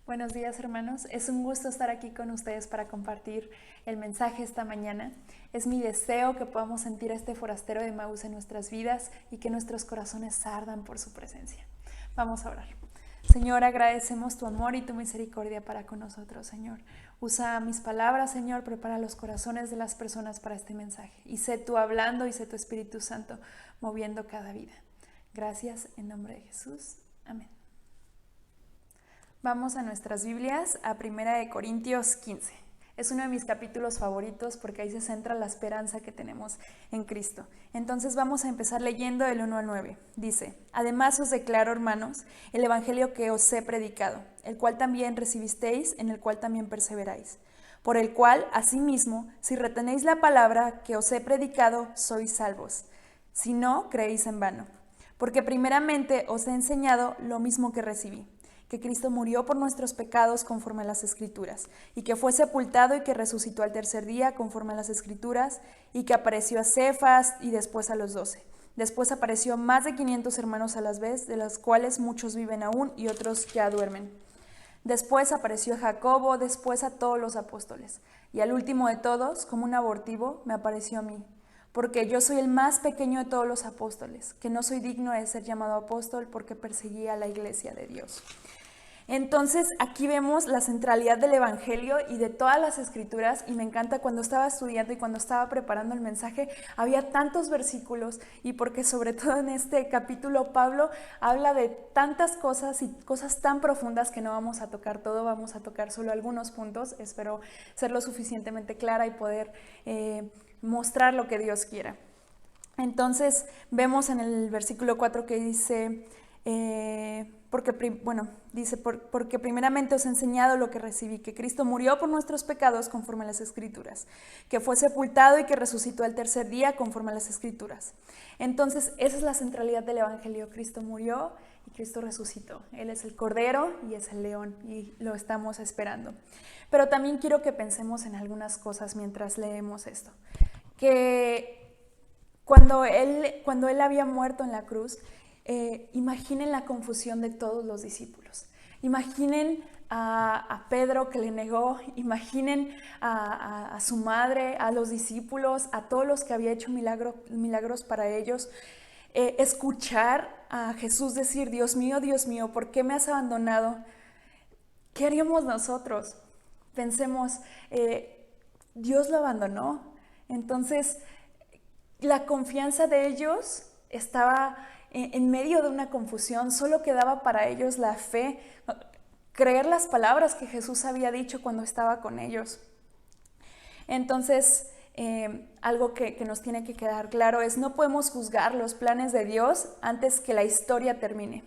Buenos días, hermanos. Es un gusto estar aquí con ustedes para compartir el mensaje esta mañana. Es mi deseo que podamos sentir a este forastero de Emaús en nuestras vidas y que nuestros corazones ardan por su presencia. Vamos a orar. Señor, agradecemos tu amor y tu misericordia para con nosotros, Señor. Usa mis palabras, Señor, prepara los corazones de las personas para este mensaje. Y sé tú hablando y sé tu Espíritu Santo moviendo cada vida. Gracias en nombre de Jesús. Amén. Vamos a nuestras Biblias, a 1 Corintios 15. Es uno de mis capítulos favoritos porque ahí se centra la esperanza que tenemos en Cristo. Entonces vamos a empezar leyendo del 1 al 9. Dice: Además os declaro, hermanos, el evangelio que os he predicado, el cual también recibisteis, en el cual también perseveráis. Por el cual, asimismo, si retenéis la palabra que os he predicado, sois salvos. Si no, creéis en vano. Porque primeramente os he enseñado lo mismo que recibí, que Cristo murió por nuestros pecados conforme a las Escrituras, y que fue sepultado y que resucitó al tercer día conforme a las Escrituras, y que apareció a Cefas y después a los 12. Después apareció más de 500 hermanos a la vez, de los cuales muchos viven aún y otros ya duermen. Después apareció a Jacobo, después a todos los apóstoles, y al último de todos, como un abortivo, me apareció a mí, porque yo soy el más pequeño de todos los apóstoles, que no soy digno de ser llamado apóstol porque perseguí a la iglesia de Dios. Entonces aquí vemos la centralidad del evangelio y de todas las escrituras, y me encanta cuando estaba estudiando y cuando estaba preparando el mensaje, había tantos versículos, y porque sobre todo en este capítulo Pablo habla de tantas cosas y cosas tan profundas que no vamos a tocar todo, vamos a tocar solo algunos puntos. Espero ser lo suficientemente clara y poder mostrar lo que Dios quiera. Entonces vemos en el versículo 4 que dice... porque primeramente os he enseñado lo que recibí, que Cristo murió por nuestros pecados conforme a las Escrituras, que fue sepultado y que resucitó al tercer día conforme a las Escrituras. Entonces esa es la centralidad del evangelio: Cristo murió y Cristo resucitó. Él es el Cordero y es el León, y lo estamos esperando. Pero también quiero que pensemos en algunas cosas mientras leemos esto. Que cuando él había muerto en la cruz, imaginen la confusión de todos los discípulos. Imaginen a Pedro que le negó, imaginen a su madre, a los discípulos, a todos los que había hecho milagros para ellos. Escuchar a Jesús decir: Dios mío, ¿por qué me has abandonado? ¿Qué haríamos nosotros? Pensemos, Dios lo abandonó. Entonces, la confianza de ellos estaba en medio de una confusión. Solo quedaba para ellos la fe, creer las palabras que Jesús había dicho cuando estaba con ellos. Entonces, algo que nos tiene que quedar claro es: no podemos juzgar los planes de Dios antes que la historia termine.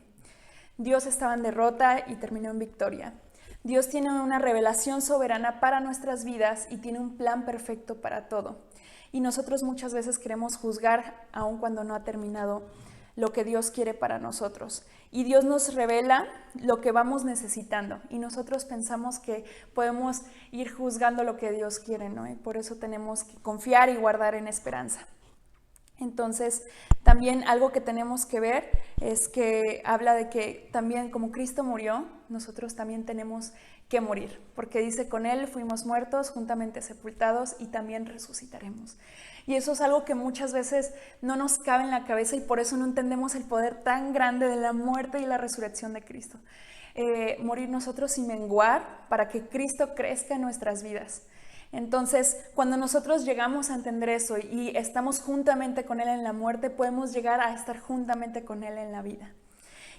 Dios estaba en derrota y terminó en victoria. Dios tiene una revelación soberana para nuestras vidas y tiene un plan perfecto para todo. Y nosotros muchas veces queremos juzgar aun cuando no ha terminado lo que Dios quiere para nosotros. Y Dios nos revela lo que vamos necesitando, y nosotros pensamos que podemos ir juzgando lo que Dios quiere, ¿no? Y por eso tenemos que confiar y guardar en esperanza. Entonces, también algo que tenemos que ver es que habla de que también, como Cristo murió, nosotros también tenemos que morir, porque dice: con Él fuimos muertos, juntamente sepultados, y también resucitaremos. Y eso es algo que muchas veces no nos cabe en la cabeza, y por eso no entendemos el poder tan grande de la muerte y la resurrección de Cristo. Morir nosotros y menguar para que Cristo crezca en nuestras vidas. Entonces, cuando nosotros llegamos a entender eso y estamos juntamente con Él en la muerte, podemos llegar a estar juntamente con Él en la vida.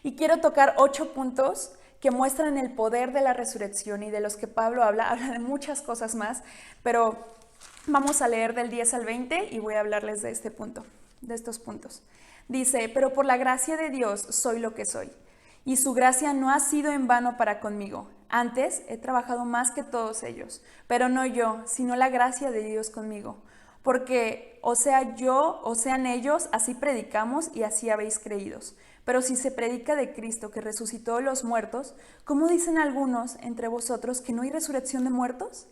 Y quiero tocar 8 puntos que muestran el poder de la resurrección, y de los que Pablo habla de muchas cosas más, pero vamos a leer del 10 al 20 y voy a hablarles de estos puntos. Dice: pero por la gracia de Dios soy lo que soy, y su gracia no ha sido en vano para conmigo. Antes he trabajado más que todos ellos, pero no yo, sino la gracia de Dios conmigo. Porque o sea yo, o sean ellos, así predicamos y así habéis creído. Pero si se predica de Cristo que resucitó de los muertos, ¿cómo dicen algunos entre vosotros que no hay resurrección de muertos?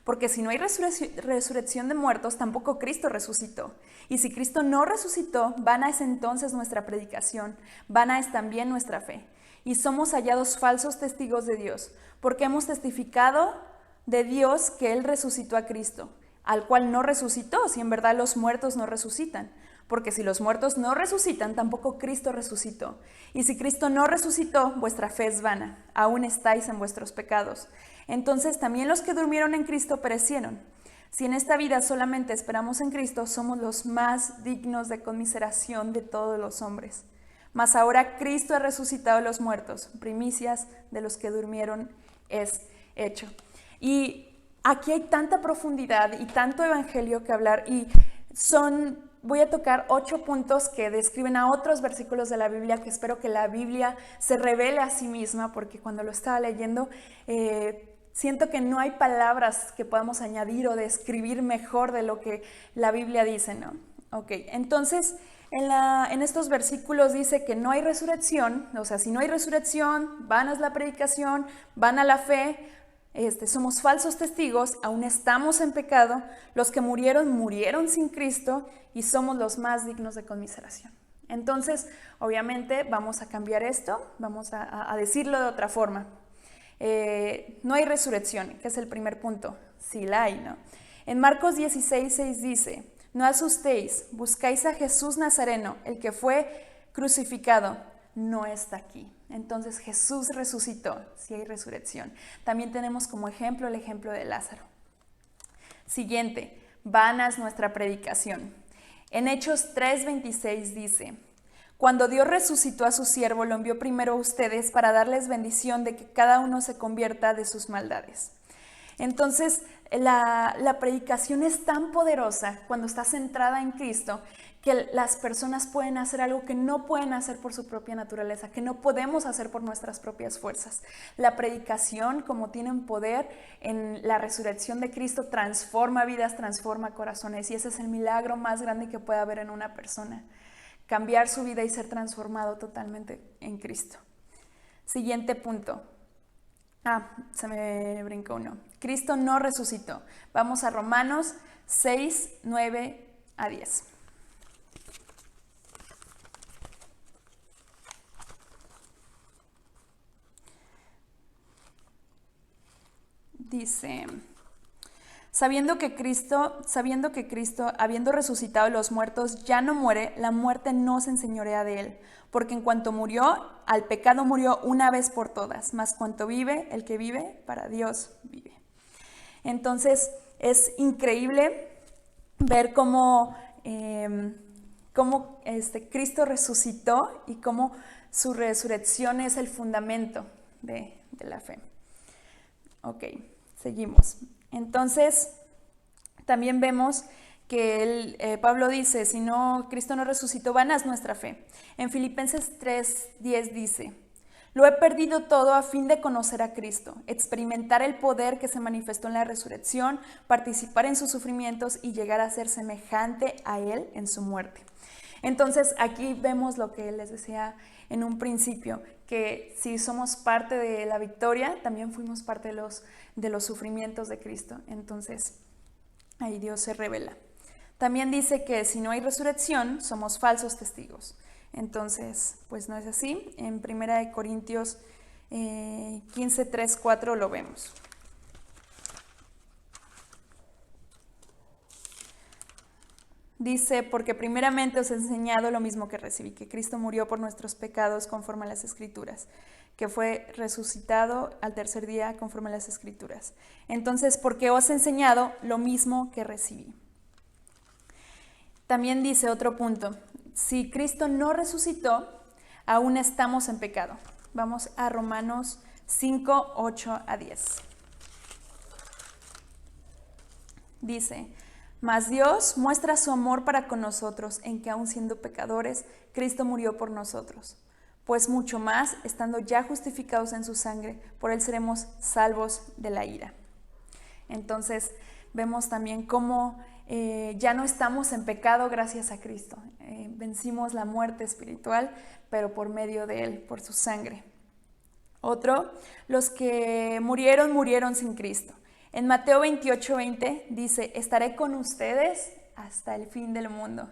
Porque si no hay resurrección de muertos, tampoco Cristo resucitó. Y si Cristo no resucitó, vana es entonces nuestra predicación, vana es también nuestra fe. y somos hallados falsos testigos de Dios, porque hemos testificado de Dios que Él resucitó a Cristo, al cual no resucitó, si en verdad los muertos no resucitan. Porque si los muertos no resucitan, tampoco Cristo resucitó. Y si Cristo no resucitó, vuestra fe es vana, aún estáis en vuestros pecados. Entonces también los que durmieron en Cristo perecieron. Si en esta vida solamente esperamos en Cristo, somos los más dignos de conmiseración de todos los hombres. Mas ahora Cristo ha resucitado a los muertos, primicias de los que durmieron es hecho. Y aquí hay tanta profundidad y tanto evangelio que hablar, y voy a tocar 8 puntos que describen a otros versículos de la Biblia, que espero que la Biblia se revele a sí misma, porque cuando lo estaba leyendo siento que no hay palabras que podamos añadir o describir mejor de lo que la Biblia dice, ¿no? Ok, entonces en estos versículos dice que no hay resurrección, o sea, si no hay resurrección, vana es la predicación, vana la fe, somos falsos testigos, aún estamos en pecado, los que murieron sin Cristo y somos los más dignos de conmiseración. Entonces, obviamente vamos a cambiar esto, vamos a decirlo de otra forma. No hay resurrección, que es el primer punto, sí la hay, ¿no? En Marcos 16:6 dice, no asustéis, buscáis a Jesús Nazareno, el que fue crucificado, no está aquí. Entonces Jesús resucitó, sí hay resurrección. También tenemos como ejemplo el ejemplo de Lázaro. Siguiente, vana es nuestra predicación. En Hechos 3:26 dice, cuando Dios resucitó a su siervo, lo envió primero a ustedes para darles bendición de que cada uno se convierta de sus maldades. Entonces, la predicación es tan poderosa cuando está centrada en Cristo que las personas pueden hacer algo que no pueden hacer por su propia naturaleza, que no podemos hacer por nuestras propias fuerzas. La predicación, como tienen poder en la resurrección de Cristo, transforma vidas, transforma corazones, y ese es el milagro más grande que puede haber en una persona. Cambiar su vida y ser transformado totalmente en Cristo. Siguiente punto. Se me brincó uno. Cristo no resucitó. Vamos a Romanos 6:9-10. Dice, sabiendo que Cristo, habiendo resucitado de los muertos, ya no muere, la muerte no se enseñorea de él, porque en cuanto murió, al pecado murió una vez por todas, mas cuanto vive, el que vive, para Dios vive. Entonces, es increíble ver cómo Cristo resucitó y cómo su resurrección es el fundamento de la fe. Ok, seguimos. Entonces, también vemos que Pablo dice, si no, Cristo no resucitó, vana es nuestra fe. En Filipenses 3:10 dice, lo he perdido todo a fin de conocer a Cristo, experimentar el poder que se manifestó en la resurrección, participar en sus sufrimientos y llegar a ser semejante a Él en su muerte. Entonces, aquí vemos lo que les decía en un principio, que si somos parte de la victoria, también fuimos parte de los sufrimientos de Cristo. Entonces, ahí Dios se revela. También dice que si no hay resurrección, somos falsos testigos. Entonces, pues no es así. En 1 Corintios 15:3-4 lo vemos. Dice, porque primeramente os he enseñado lo mismo que recibí, que Cristo murió por nuestros pecados conforme a las Escrituras, que fue resucitado al tercer día conforme a las Escrituras. Entonces, porque os he enseñado lo mismo que recibí. También dice otro punto, si Cristo no resucitó, aún estamos en pecado. Vamos a Romanos 5:8-10. Dice, mas Dios muestra su amor para con nosotros en que aun siendo pecadores, Cristo murió por nosotros. Pues mucho más, estando ya justificados en su sangre, por él seremos salvos de la ira. Entonces, vemos también cómo ya no estamos en pecado gracias a Cristo. Vencimos la muerte espiritual, pero por medio de él, por su sangre. Otro, los que murieron sin Cristo. En Mateo 28:20 dice, estaré con ustedes hasta el fin del mundo.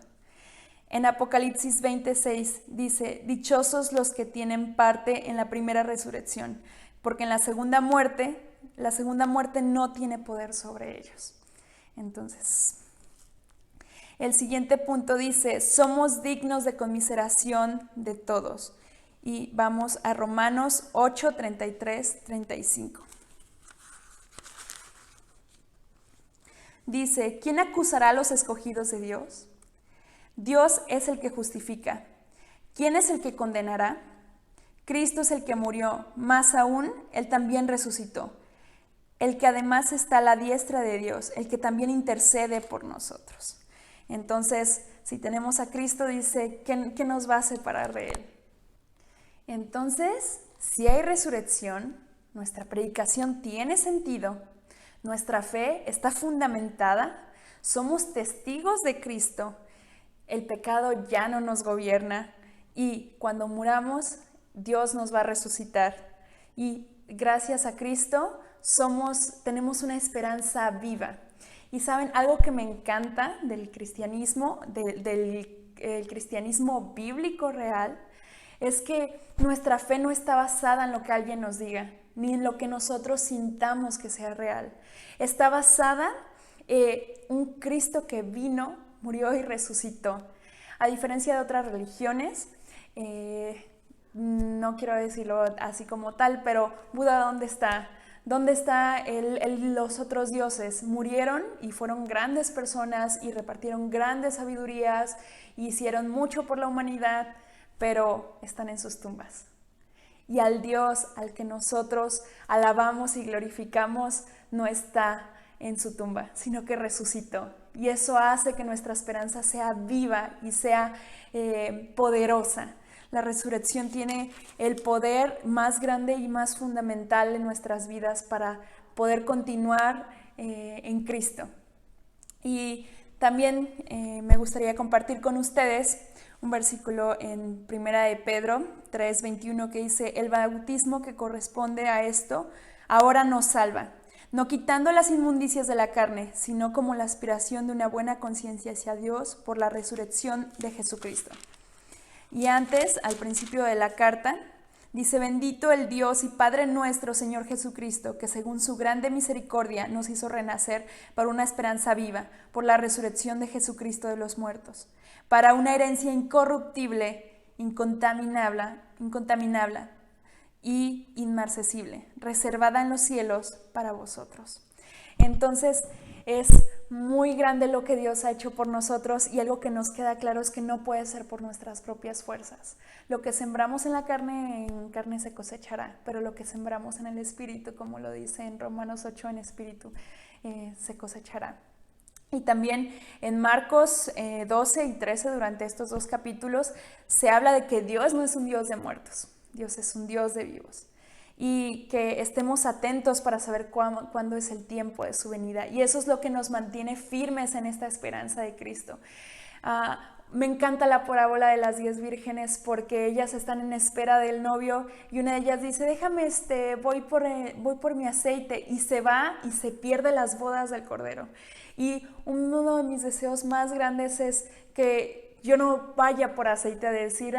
En Apocalipsis 26 dice, dichosos los que tienen parte en la primera resurrección, porque en la segunda muerte no tiene poder sobre ellos. Entonces, el siguiente punto dice, somos dignos de conmiseración de todos. Y vamos a Romanos 8, 33, 35. Dice, ¿quién acusará a los escogidos de Dios? Dios es el que justifica. ¿Quién es el que condenará? Cristo es el que murió, más aún, Él también resucitó. El que además está a la diestra de Dios, el que también intercede por nosotros. Entonces, si tenemos a Cristo, dice, ¿qué nos va a separar de Él? Entonces, si hay resurrección, nuestra predicación tiene sentido, nuestra fe está fundamentada, somos testigos de Cristo, el pecado ya no nos gobierna y cuando muramos, Dios nos va a resucitar. Y gracias a Cristo tenemos una esperanza viva. Y saben, algo que me encanta del cristianismo, del cristianismo bíblico real, es que nuestra fe no está basada en lo que alguien nos diga, ni en lo que nosotros sintamos que sea real. Está basada en un Cristo que vino, murió y resucitó. A diferencia de otras religiones, no quiero decirlo así como tal, pero Buda, ¿dónde está? ¿Dónde están los otros dioses? Murieron y fueron grandes personas y repartieron grandes sabidurías, y hicieron mucho por la humanidad, pero están en sus tumbas. Y al Dios al que nosotros alabamos y glorificamos no está en su tumba, sino que resucitó. Y eso hace que nuestra esperanza sea viva y sea poderosa. La resurrección tiene el poder más grande y más fundamental en nuestras vidas para poder continuar en Cristo. Y también me gustaría compartir con ustedes un versículo en 1 de Pedro 3:21 que dice, el bautismo que corresponde a esto ahora nos salva, no quitando las inmundicias de la carne, sino como la aspiración de una buena conciencia hacia Dios por la resurrección de Jesucristo. Y antes, al principio de la carta, dice, bendito el Dios y Padre nuestro, Señor Jesucristo, que según su grande misericordia nos hizo renacer para una esperanza viva, por la resurrección de Jesucristo de los muertos, para una herencia incorruptible, incontaminable y inmarcesible, reservada en los cielos para vosotros. Entonces, es muy grande lo que Dios ha hecho por nosotros, y algo que nos queda claro es que no puede ser por nuestras propias fuerzas. Lo que sembramos en carne se cosechará, pero lo que sembramos en el Espíritu, como lo dice en Romanos 8, en Espíritu, se cosechará. Y también en Marcos 12 y 13, durante estos dos capítulos, se habla de que Dios no es un Dios de muertos, Dios es un Dios de vivos. Y que estemos atentos para saber cuándo es el tiempo de su venida. Y eso es lo que nos mantiene firmes en esta esperanza de Cristo. Me encanta la parábola de las 10 vírgenes, porque ellas están en espera del novio y una de ellas dice, déjame, voy por mi aceite, y se va y se pierde las bodas del Cordero. Y uno de mis deseos más grandes es que yo no vaya por aceite a decir,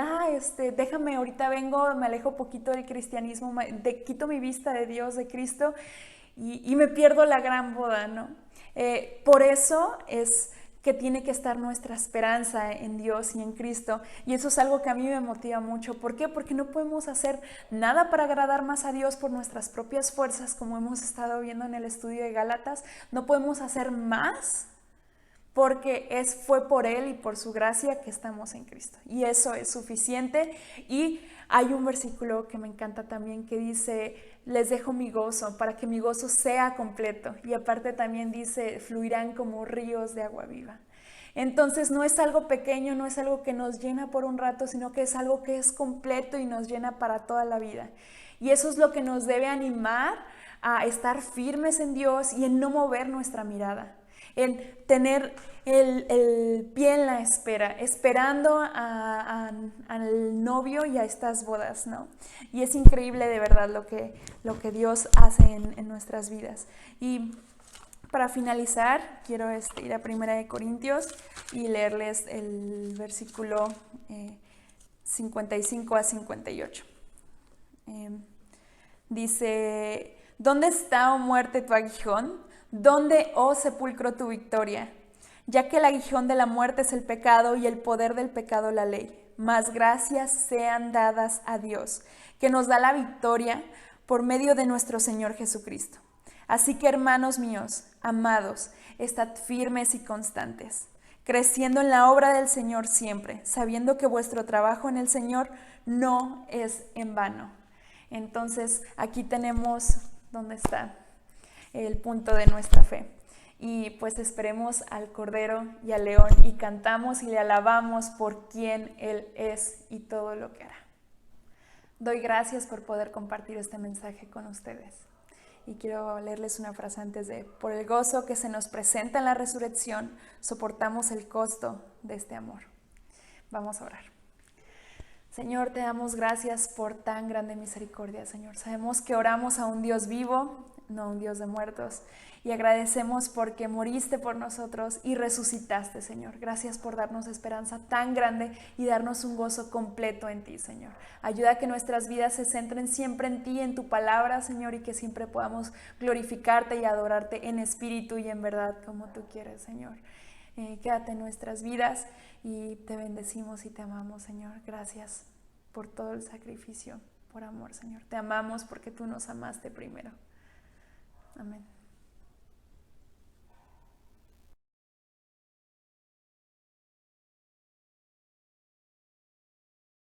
déjame, ahorita vengo, me alejo poquito del cristianismo, quito mi vista de Dios, de Cristo, y me pierdo la gran boda, ¿no? Por eso es que tiene que estar nuestra esperanza en Dios y en Cristo, y eso es algo que a mí me motiva mucho. ¿Por qué? Porque no podemos hacer nada para agradar más a Dios por nuestras propias fuerzas, como hemos estado viendo en el estudio de Gálatas. No podemos hacer más, porque fue por Él y por su gracia que estamos en Cristo. Y eso es suficiente. Y hay un versículo que me encanta también que dice, les dejo mi gozo para que mi gozo sea completo. Y aparte también dice, fluirán como ríos de agua viva. Entonces no es algo pequeño, no es algo que nos llena por un rato, sino que es algo que es completo y nos llena para toda la vida. Y eso es lo que nos debe animar a estar firmes en Dios y en no mover nuestra mirada. En tener el pie en la espera, esperando al novio y a estas bodas, ¿no? Y es increíble de verdad lo que Dios hace en nuestras vidas. Y Para finalizar, quiero ir a 1 Corintios y leerles el versículo 55 a 58. Dice: ¿Dónde está, oh muerte, tu aguijón? ¿Dónde, oh sepulcro, tu victoria? Ya que el aguijón de la muerte es el pecado y el poder del pecado la ley. Mas gracias sean dadas a Dios, que nos da la victoria por medio de nuestro Señor Jesucristo. Así que, hermanos míos, amados, estad firmes y constantes, creciendo en la obra del Señor siempre, sabiendo que vuestro trabajo en el Señor no es en vano. Entonces, aquí tenemos donde está el punto de nuestra fe. Y pues esperemos al Cordero y al León y cantamos y le alabamos por quien Él es y todo lo que hará. Doy gracias por poder compartir este mensaje con ustedes. Y quiero leerles una frase antes de: por el gozo que se nos presenta en la resurrección, soportamos el costo de este amor. Vamos a orar. Señor, te damos gracias por tan grande misericordia, Señor. Sabemos que oramos a un Dios vivo, no a un Dios de muertos. Y agradecemos porque moriste por nosotros y resucitaste, Señor. Gracias por darnos esperanza tan grande y darnos un gozo completo en ti, Señor. Ayuda a que nuestras vidas se centren siempre en ti, en tu palabra, Señor, y que siempre podamos glorificarte y adorarte en espíritu y en verdad como tú quieres, Señor. Quédate en nuestras vidas y te bendecimos y te amamos, Señor. Gracias por todo el sacrificio, por amor, Señor. Te amamos porque tú nos amaste primero. Amén.